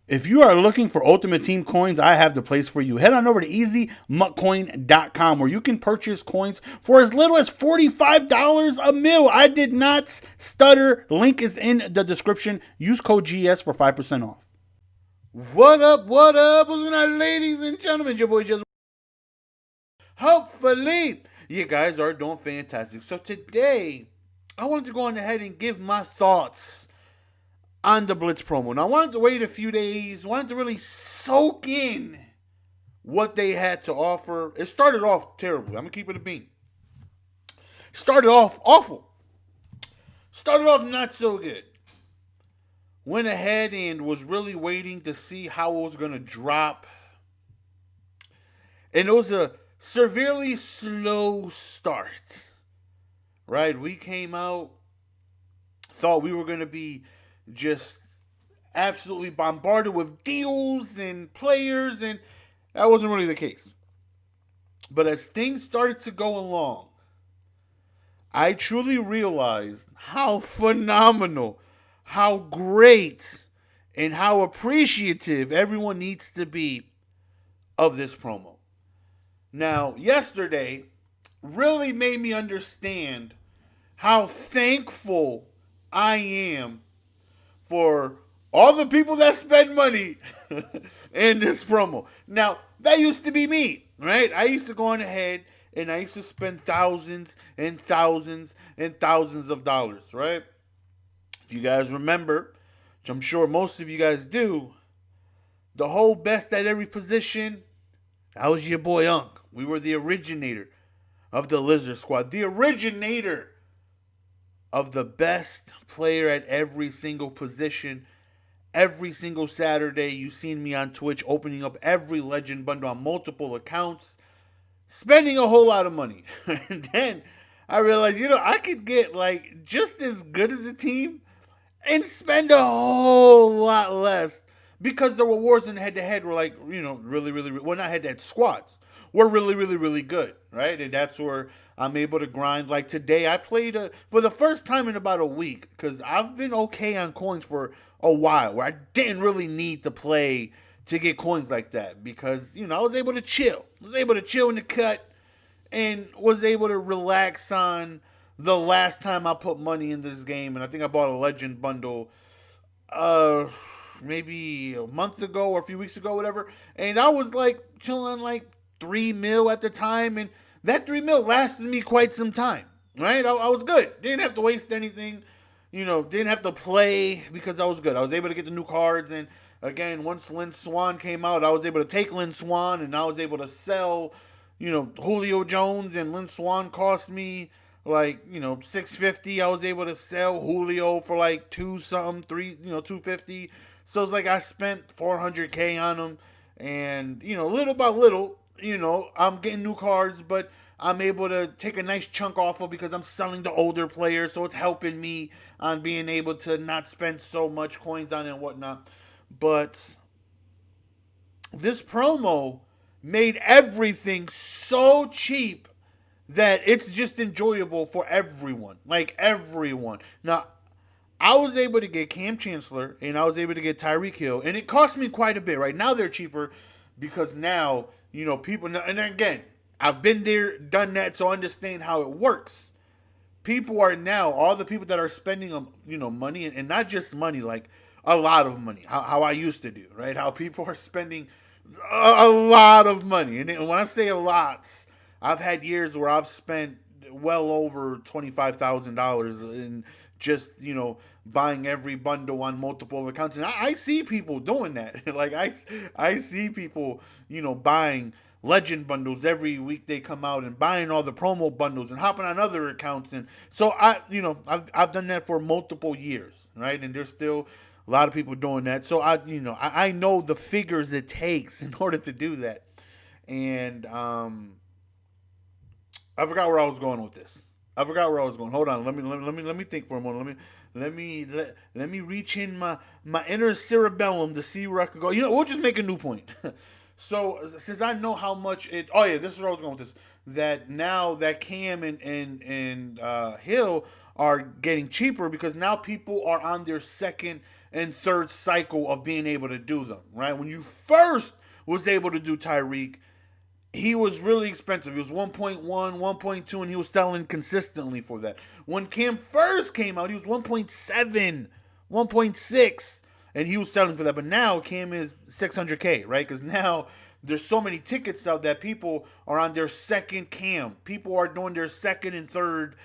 If you are looking for Ultimate Team coins, I have the place for you. Head on over to easymuckcoin.com where you can purchase coins for as little as $45 a mil. I did not stutter. Link is in the description. Use code GS for 5% off. What up, what up? What's going on, ladies and gentlemen? It's your boy Just. Hopefully, you guys are doing fantastic. So today, I wanted to go on ahead and give my thoughts on the Blitz promo. Now, I wanted to wait a few days, wanted to really soak in what they had to offer. It started off terribly. I'm going to keep it a bean. Started off awful. Started off not so good. Went ahead and was really waiting to see how it was going to drop. And it was a severely slow start. Right? We came out, thought we were going to be just absolutely bombarded with deals and players, and that wasn't really the case. But as things started to go along, I truly realized how phenomenal, how great, and how appreciative everyone needs to be of this promo. Now, yesterday really made me understand how thankful I am for all the people that spend money in this promo. Now, that used to be me, right? I used to go on ahead and I used to spend thousands and thousands and thousands of dollars, right? If you guys remember, which I'm sure most of you guys do, the whole best at every position, that was your boy Unc. We were the originator of the Lizard Squad, the originator of the best player at every single position. Every single Saturday, you've seen me on Twitch opening up every Legend bundle on multiple accounts, spending a whole lot of money. And then I realized, I could get like just as good as a team and spend a whole lot less because the rewards in head-to-head were like, really, really, well, not head-to-head, squads were really, really, really good, right? And that's where I'm able to grind. Like today, I played for the first time in about a week because I've been okay on coins for a while where I didn't really need to play to get coins like that because, I was able to chill. I was able to chill in the cut and was able to relax on the last time I put money in this game. And I think I bought a Legend bundle maybe a month ago or a few weeks ago, whatever. And I was like chilling like 3 mil at the time. And that 3 mil lasted me quite some time, right? I was good. Didn't have to waste anything. Didn't have to play because I was good. I was able to get the new cards. And again, once Lynn Swan came out, I was able to take Lynn Swan and I was able to sell, Julio Jones, and Lynn Swan cost me like, $650. I was able to sell Julio for like 2 something, 3, $250. So it's like I spent $400K on him. And, little by little, I'm getting new cards, but I'm able to take a nice chunk off of because I'm selling the older players. So it's helping me on being able to not spend so much coins on it and whatnot. But this promo made everything so cheap that it's just enjoyable for everyone. Like everyone. Now, I was able to get Cam Chancellor and I was able to get Tyreek Hill, and it cost me quite a bit. Right now, they're cheaper because now, people, and again, I've been there, done that, so I understand how it works. People are now, all the people that are spending, money, and not just money, like a lot of money, how I used to do, right? How people are spending a lot of money. And when I say a lot, I've had years where I've spent well over $25,000 in just, buying every bundle on multiple accounts. And I see people doing that. Like I see people, buying Legend bundles every week they come out and buying all the promo bundles and hopping on other accounts. And so I've done that for multiple years, right? And there's still a lot of people doing that. So I know the figures it takes in order to do that. And I forgot where I was going with this. I forgot where I was going. Hold on. Let me think for a moment. Let me reach in my inner cerebellum to see where I could go. We'll just make a new point. So since I know how much it, oh yeah, this is where I was going with this. That now that Cam and Hill are getting cheaper because now people are on their second and third cycle of being able to do them, right? When you first was able to do Tyreek, he was really expensive. He was 1.1, 1.2, and he was selling consistently for that. When Cam first came out, he was 1.7, 1.6, and he was selling for that. But now Cam is 600K, right? Because now there's so many tickets out that people are on their second Cam. People are doing their second and third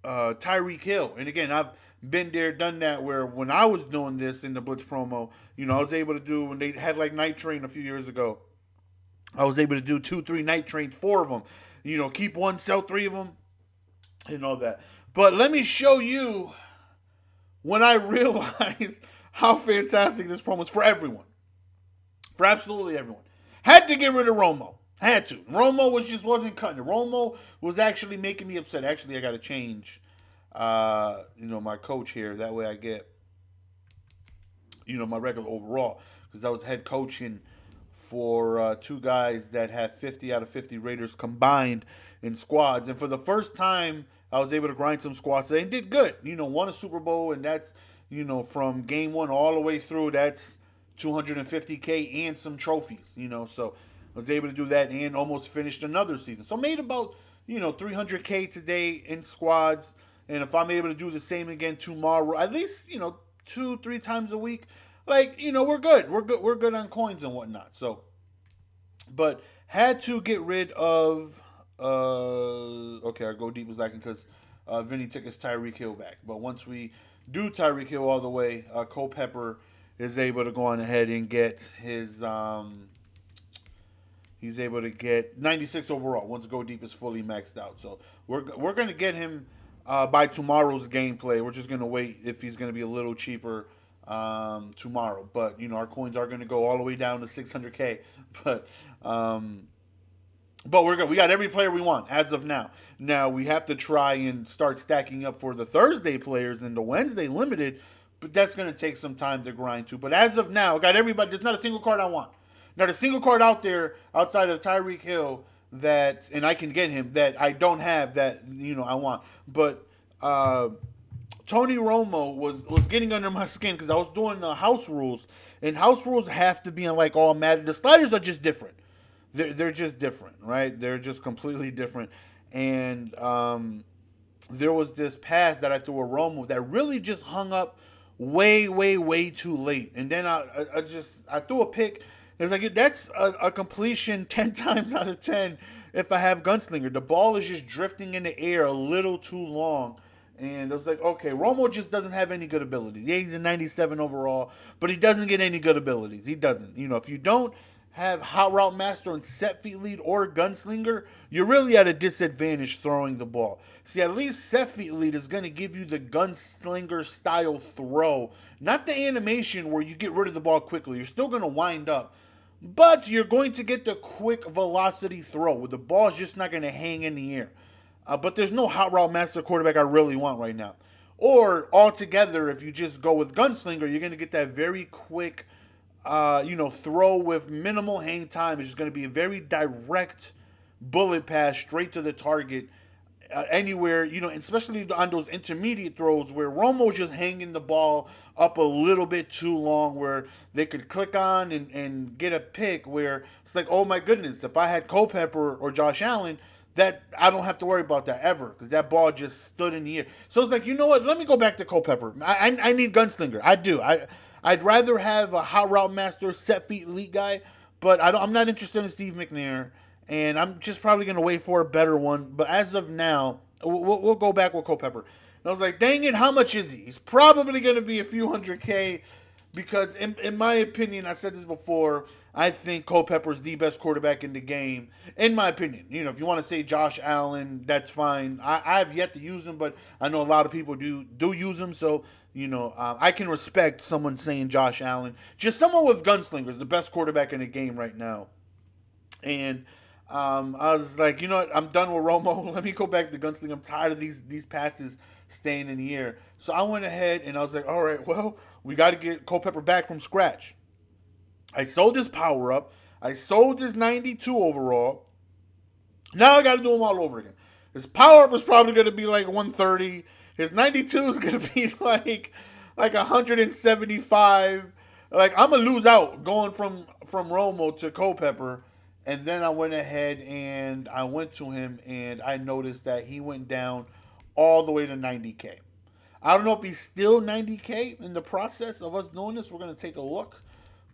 Tyreek Hill. And again, I've been there, done that, where when I was doing this in the Blitz promo, I was able to do, when they had like Night Train a few years ago, I was able to do 2, 3 Night Trains, 4 of them. Keep one, sell 3 of them, and all that. But let me show you when I realized how fantastic this promo is for everyone. For absolutely everyone. Had to get rid of Romo. Had to. Romo wasn't cutting it. Romo was actually making me upset. Actually, I got to change, my coach here. That way I get, my regular overall. Because I was head coaching for 2 guys that have 50 out of 50 Raiders combined in squads. And for the first time, I was able to grind some squads today and did good. Won a Super Bowl, and that's, from game 1 all the way through, that's $250K and some trophies, so I was able to do that and almost finished another season. So made about, $300K today in squads. And if I'm able to do the same again tomorrow, at least, 2-3 times a week, we're good. We're good on coins and whatnot. So, but had to get rid of, okay, our Go Deep was lacking because Vinny took his Tyreek Hill back. But once we do Tyreek Hill all the way, Culpepper is able to go on ahead and get his, he's able to get 96 overall once Go Deep is fully maxed out. So we're going to get him by tomorrow's gameplay. We're just going to wait if he's going to be a little cheaper tomorrow. But, our coins are going to go all the way down to 600K. But we're good. We got every player we want as of now. Now we have to try and start stacking up for the Thursday players and the Wednesday limited. But that's going to take some time to grind to. But as of now, I got everybody. There's not a single card I want. Not a single card out there outside of Tyreek Hill that, and I can get him, that I don't have that, I want. But Tony Romo was getting under my skin because I was doing house rules. And house rules have to be in like all Madden. The sliders are just different. They're just different, right? They're just completely different. And there was this pass that I threw a Romo that really just hung up way, way, way too late. And then I threw a pick. It's like, that's a completion 10 times out of 10 if I have Gunslinger. The ball is just drifting in the air a little too long. And it was like, okay, Romo just doesn't have any good abilities. Yeah, he's a 97 overall, but he doesn't get any good abilities. He doesn't. If you don't have Hot Route Master and Set Feet Lead or Gunslinger, you're really at a disadvantage throwing the ball. See, at least Set Feet Lead is going to give you the Gunslinger style throw, not the animation where you get rid of the ball quickly. You're still going to wind up, but you're going to get the quick velocity throw where the ball's just not going to hang in the air. But there's no Hot Route Master quarterback I really want right now. Or altogether, if you just go with Gunslinger, you're going to get that very quick throw with minimal hang time. It's just going to be a very direct bullet pass straight to the target anywhere, especially on those intermediate throws where Romo's just hanging the ball up a little bit too long where they could click on and get a pick where it's like, oh my goodness, if I had Culpepper or Josh Allen, that I don't have to worry about that ever because that ball just stood in the air. So it's like, you know what? Let me go back to Culpepper. I need Gunslinger. I do. I'd rather have a Hot Route Master, Set Feet Elite guy, but I'm not interested in Steve McNair, and I'm just probably going to wait for a better one. But as of now, we'll go back with Culpepper. And I was like, dang it, how much is he? He's probably going to be a few $100K because, in my opinion, I said this before, I think Culpepper is the best quarterback in the game, in my opinion. If you want to say Josh Allen, that's fine. I have yet to use him, but I know a lot of people do use him, so I can respect someone saying Josh Allen. Just someone with Gunslinger is the best quarterback in the game right now. And I was like, you know what? I'm done with Romo. Let me go back to Gunslinger. I'm tired of these passes staying in the air. So I went ahead and I was like, all right, well, we got to get Culpepper back from scratch. I sold his power up. I sold his 92 overall. Now I got to do them all over again. His power up was probably going to be like 130. His 92 is gonna be like 175. Like I'm gonna lose out going from Romo to Culpepper, and then I went ahead and I went to him and I noticed that he went down all the way to 90K. I don't know if he's still 90K in the process of us doing this. We're gonna take a look,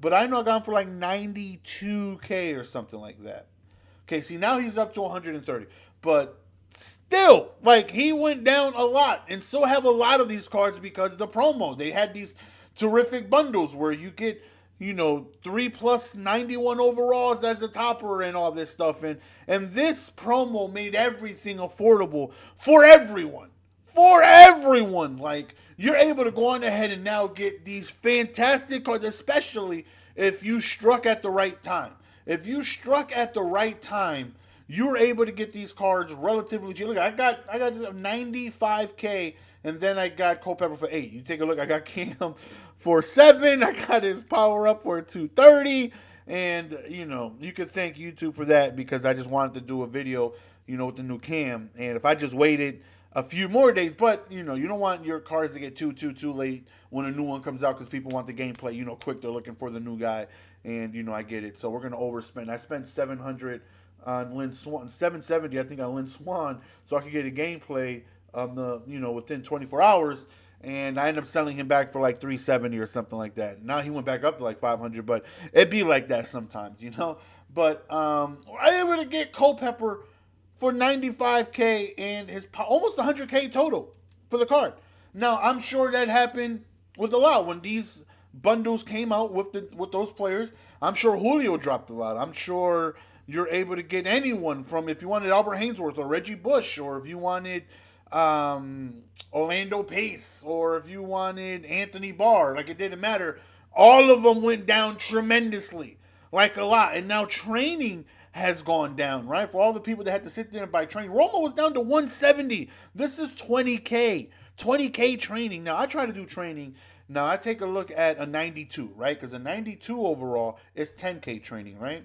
but I know I got him for like 92K or something like that. Okay, see now he's up to 130, but still, like he went down a lot, and so have a lot of these cards because of the promo. They had these terrific bundles where you get, 3 plus 91 overalls as a topper and all this stuff, and this promo made everything affordable for everyone. For everyone, like you're able to go on ahead and now get these fantastic cards, especially if you struck at the right time. If you struck at the right time, you were able to get these cards relatively cheap. Look, I got this 95K, and then I got Culpepper for 8. You take a look, I got Cam for 7. I got his power up for 230, and you could thank YouTube for that because I just wanted to do a video, with the new Cam, and if I just waited a few more days, but you don't want your cards to get too late when a new one comes out because people want the gameplay, quick. They're looking for the new guy, and I get it. So we're gonna overspend. I spent 700 on Lynn Swan, 770 I think on Lynn Swan, so I could get a gameplay within 24 hours, and I ended up selling him back for like 370 or something like that. Now he went back up to like 500, but it'd be like that sometimes, But I was able to get Culpepper for 95K and his almost 100K total for the card. Now I'm sure that happened with a lot when these bundles came out with those players. I'm sure Julio dropped a lot. I'm sure you're able to get anyone from, if you wanted Albert Hainsworth or Reggie Bush, or if you wanted Orlando Pace, or if you wanted Anthony Barr. Like, it didn't matter. All of them went down tremendously, like a lot. And now training has gone down, right? For all the people that had to sit there and buy training. Roma was down to 170. This is 20K. 20K training. Now, I try to do training. Now, I take a look at a 92, right? Because a 92 overall is 10K training, right?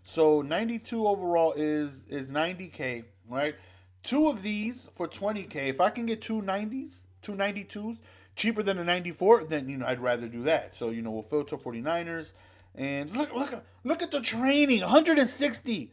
So 92 overall is 90K, right? 2 of these for 20K. If I can get 292s, cheaper than a 94, then, I'd rather do that. So, we'll filter 49ers. And look at the training. 160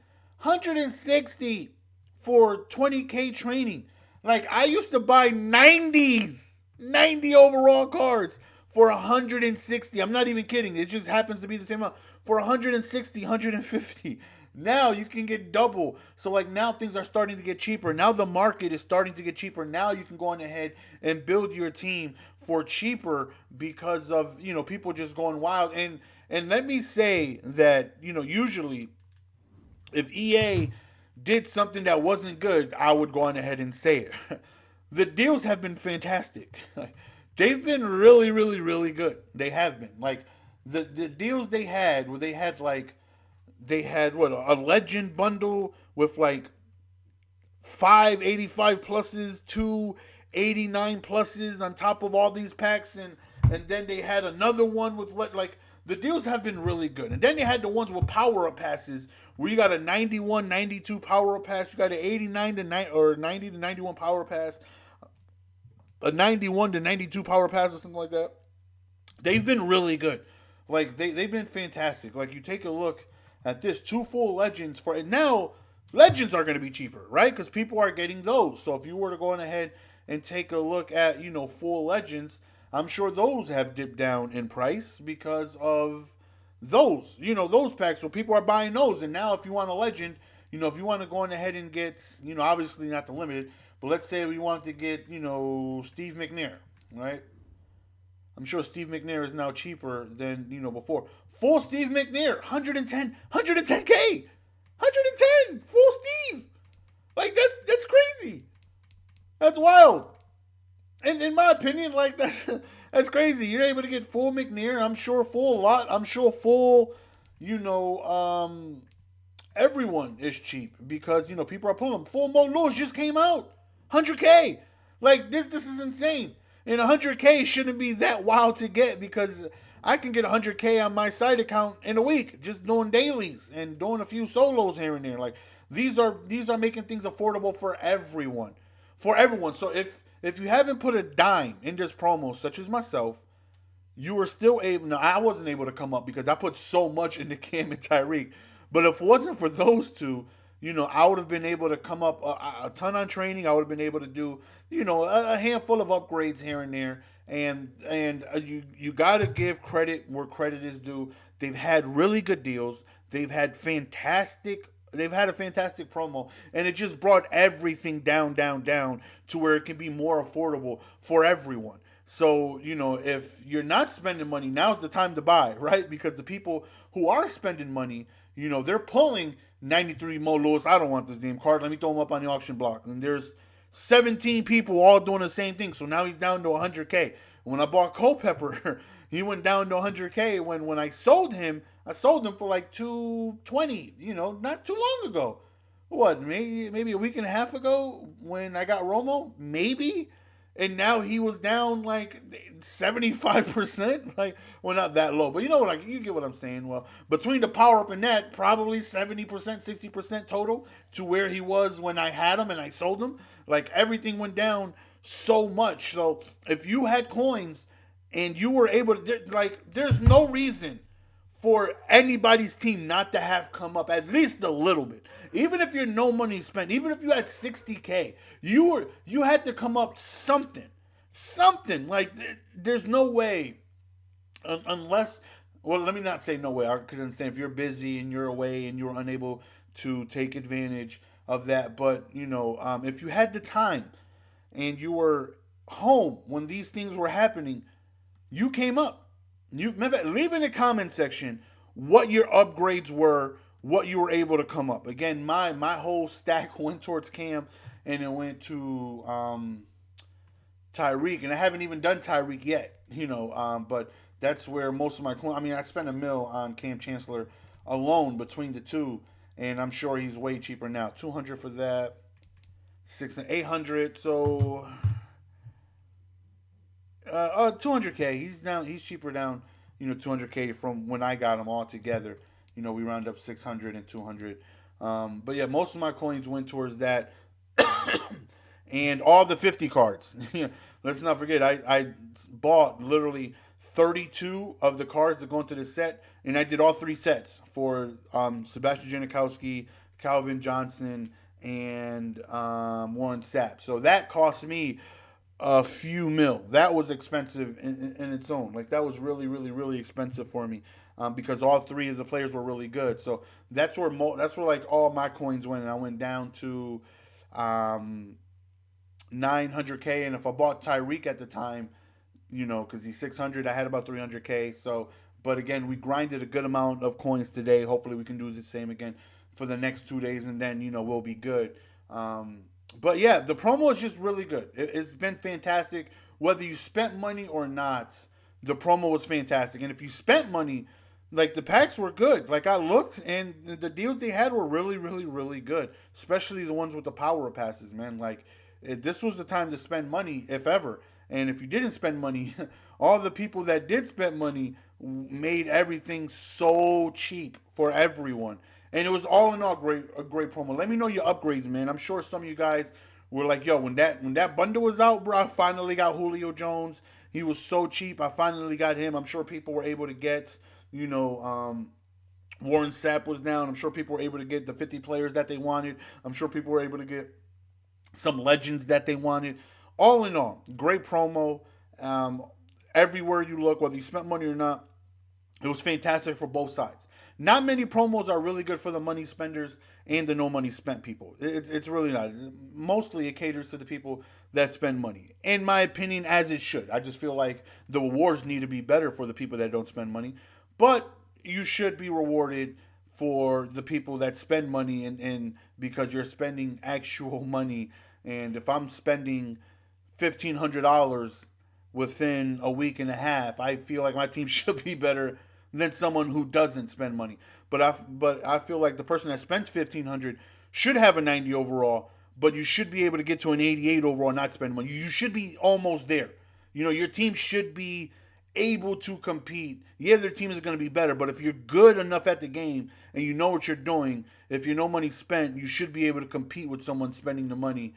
for 20K training. Like, I used to buy 90 overall cards for 160. I'm not even kidding. It just happens to be the same amount. For 160, 150. Now you can get double. So like now things are starting to get cheaper. Now the market is starting to get cheaper. Now you can go on ahead and build your team for cheaper because of, people just going wild. And let me say that, usually if EA did something that wasn't good, I would go on ahead and say it. The deals have been fantastic. They've been really, really, really good. They have been. Like the deals they had where they had a legend bundle with like 585 pluses, 289 pluses on top of all these packs, and then they had another one with like the deals have been really good. And then they had the ones with power up passes where you got a 91, 92 power up pass, you got an 89 to 90 or 90 to 91 power pass, a 91 to 92 power pass or something like that. They've been really good. Like they've been fantastic. Like you take a look at this, 2 full legends for it. Now legends are going to be cheaper, right? Because people are getting those. So if you were to go on ahead and take a look at, full legends, I'm sure those have dipped down in price because of those, those packs. So people are buying those. And now if you want a legend, if you want to go on ahead and get, obviously not the limited, but let's say we wanted to get, Steve McNair, right? I'm sure Steve McNair is now cheaper than, before. Full Steve McNair, 110K. 110, full Steve. Like that's crazy. That's wild. And in my opinion, like that's crazy. You're able to get full McNair. I'm sure full a lot. I'm sure full, everyone is cheap because people are pulling them. Full Mo Lewis just came out, 100K. Like this is insane. And 100K shouldn't be that wild to get because I can get 100K on my side account in a week just doing dailies and doing a few solos here and there. Like these are making things affordable for everyone. For everyone. So if you haven't put a dime in this promo, such as myself, you were still able. No, I wasn't able to come up because I put so much into Cam and Tyreek. But if it wasn't for those two, I would have been able to come up a ton on training. I would have been able to do, a handful of upgrades here and there. And you got to give credit where credit is due. They've had really good deals. They've had fantastic. They've had a fantastic promo, and it just brought everything down, down, down to where it can be more affordable for everyone. So, if you're not spending money, now's the time to buy, right? Because the people who are spending money, they're pulling 93 Mo Lewis. I don't want this damn card. Let me throw him up on the auction block. And there's 17 people all doing the same thing. So now he's down to 100K. When I bought Culpepper, he went down to 100K. When I sold him for like 220, not too long ago. What, maybe a week and a half ago when I got Romo? Maybe. And now he was down like 75%. Like, well, not that low, but you get what I'm saying. Well, between the power up and that, probably 70%, 60% total to where he was when I had him and I sold him. Like, everything went down so much. So if you had coins and you were able to, there's no reason for anybody's team not to have come up at least a little bit. Even if you're no money spent, even if you had 60K, you had to come up something. Something. Like, there's no way, unless, well, let me not say no way. I could understand if you're busy and you're away and you're unable to take advantage of that. But, if you had the time and you were home when these things were happening, you came up. You remember, leave in the comment section what your upgrades were, what you were able to come up. Again, my whole stack went towards Cam, and it went to Tyreek, and I haven't even done Tyreek yet. But that's where most of my coin. I mean, I spent $1 on Cam Chancellor alone between the two, and I'm sure he's way cheaper now. 200 for that, 800. So 200K. He's down. He's cheaper down. 200K from when I got him all together. We round up 600 and 200. But yeah, most of my coins went towards that, and all the 50 cards. Let's not forget, I bought literally 32 of the cards that go into the set, and I did all 3 sets for Sebastian Janikowski, Calvin Johnson, and Warren Sapp. So that cost me a few mil. That was expensive in its own. Like, that was really, really, really expensive for me because all 3 of the players were really good. So that's where like all my coins went, and I went down to 900K. And if I bought Tyreek at the time, because he's 600, I had about 300K. So, but again, we grinded a good amount of coins today. Hopefully, we can do the same again for the next 2 days, and then we'll be good. But yeah, the promo is just really good. It's been fantastic. Whether you spent money or not, the promo was fantastic. And if you spent money, like, the packs were good. Like, I looked, and the deals they had were really, really, really good. Especially the ones with the power passes, man. Like, this was the time to spend money, if ever. And if you didn't spend money, all the people that did spend money made everything so cheap for everyone. And it was all in all a great promo. Let me know your upgrades, man. I'm sure some of you guys were like, yo, when that bundle was out, bro, I finally got Julio Jones. He was so cheap. I finally got him. I'm sure people were able to get, Warren Sapp was down. I'm sure people were able to get the 50 players that they wanted. I'm sure people were able to get some legends that they wanted. All in all, great promo. Everywhere you look, whether you spent money or not, it was fantastic for both sides. Not many promos are really good for the money spenders and the no money spent people. It's really not. Mostly it caters to the people that spend money. In my opinion, as it should. I just feel like the rewards need to be better for the people that don't spend money. But you should be rewarded for the people that spend money and because you're spending actual money. And if I'm spending $1,500 within a week and a half, I feel like my team should be better than someone who doesn't spend money. But I feel like the person that spends $1,500 should have a 90 overall, but you should be able to get to an 88 overall and not spend money. You should be almost there. Your team should be able to compete. Yeah, their team is going to be better, but if you're good enough at the game and you know what you're doing, if you know money spent, you should be able to compete with someone spending the money.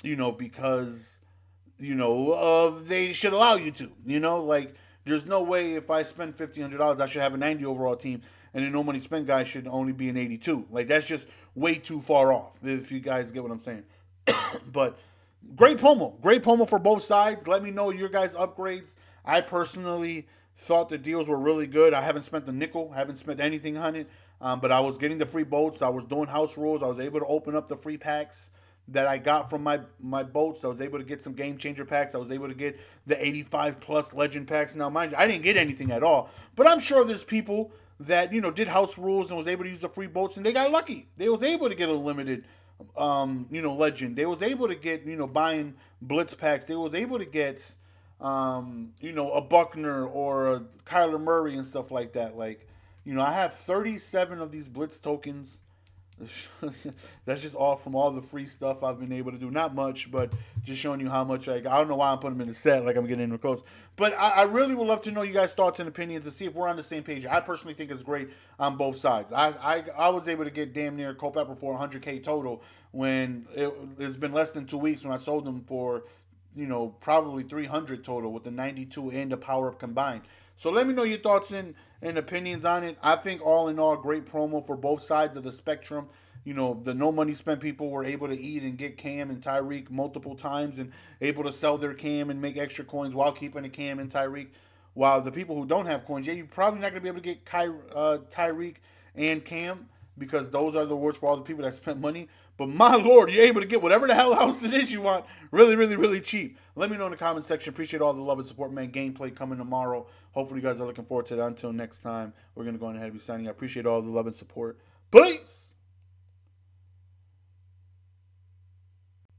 because they should allow you to. Like there's no way if I spend $1,500, I should have a 90 overall team, and the no money spent guy should only be an 82. Like that's just way too far off. If you guys get what I'm saying, but great promo for both sides. Let me know your guys' upgrades. I personally thought the deals were really good. I haven't spent a nickel, haven't spent anything on it, but I was getting the free boats. I was doing house rules. I was able to open up the free packs that I got from my boats. I was able to get some game changer packs. I was able to get the 85 plus legend packs. Now, mind you, I didn't get anything at all, but I'm sure there's people that did house rules and was able to use the free boats and they got lucky. They was able to get a limited legend. They was able to get, buying blitz packs. They was able to get, a Buckner or a Kyler Murray and stuff like that. Like, I have 37 of these blitz tokens. That's just all from all the free stuff I've been able to do. Not much, but just showing you how much I don't know why I'm putting them in the set like I'm getting in close. But I really would love to know you guys' thoughts and opinions and see if we're on the same page. I personally think it's great on both sides. I was able to get damn near Culpepper for 100K total when it's been less than 2 weeks when I sold them for probably 300 total with the 92 and the power up combined. So let me know your thoughts and opinions on it. I think all in all, great promo for both sides of the spectrum. The no money spent people were able to eat and get Cam and Tyreek multiple times and able to sell their Cam and make extra coins while keeping a Cam and Tyreek. While the people who don't have coins, you're probably not going to be able to get Tyreek and Cam because those are the awards for all the people that spent money. But my lord, you're able to get whatever the hell else it is you want really, really, really cheap. Let me know in the comment section. Appreciate all the love and support, man. Gameplay coming tomorrow. Hopefully you guys are looking forward to that. Until next time, we're going to go ahead and be signing. I appreciate all the love and support. Peace!